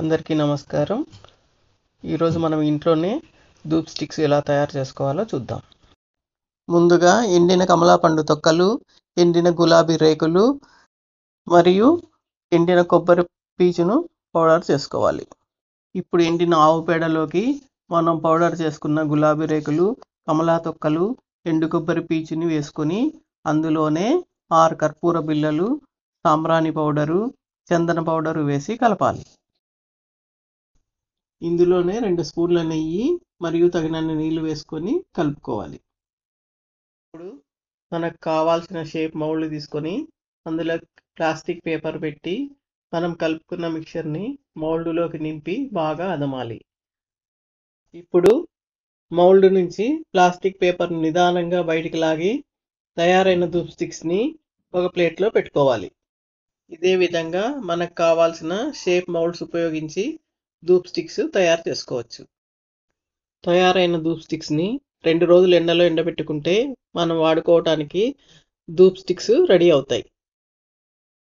అందరికీ నమస్కారం. ఈరోజు మనం ఇంట్లోనే ధూప్ స్టిక్స్ ఎలా తయారు చేసుకోవాలో చూద్దాం. ముందుగా ఎండిన కమలాపండు తొక్కలు, ఎండిన గులాబీ రేకులు మరియు ఎండిన కొబ్బరి పీచును పౌడర్ చేసుకోవాలి. ఇప్పుడు ఎండిన ఆవు పేడలోకి మనం పౌడర్ చేసుకున్న గులాబీ రేకులు, కమలా తొక్కలు, ఎండు కొబ్బరి పీచుని వేసుకొని అందులోనే 6 కర్పూర బిళ్ళలు, సాంబ్రాణి పౌడరు, చందన పౌడరు వేసి కలపాలి. ఇందులోనే 2 స్పూన్ల నెయ్యి మరియు తగినన్ని నీళ్లు వేసుకొని కలుపుకోవాలి. ఇప్పుడు మనకు కావాల్సిన షేప్ మౌల్డ్ తీసుకొని అందులో ప్లాస్టిక్ పేపర్ పెట్టి మనం కలుపుకున్న మిక్చర్ని మౌల్డ్లోకి నింపి బాగా అదమాలి. ఇప్పుడు మౌల్డ్ నుంచి ప్లాస్టిక్ పేపర్ నిదానంగా బయటికి లాగి తయారైన ధూప్ స్టిక్స్ని ఒక ప్లేట్లో పెట్టుకోవాలి. ఇదే విధంగా మనకు కావాల్సిన షేప్ మౌల్డ్స్ ఉపయోగించి ధూప్ స్టిక్స్ తయారు చేసుకోవచ్చు. తయారైన ధూప్ స్టిక్స్ని 2 రోజులు ఎండలో ఎండబెట్టుకుంటే మనం వాడుకోవటానికి ధూప్ స్టిక్స్ రెడీ అవుతాయి.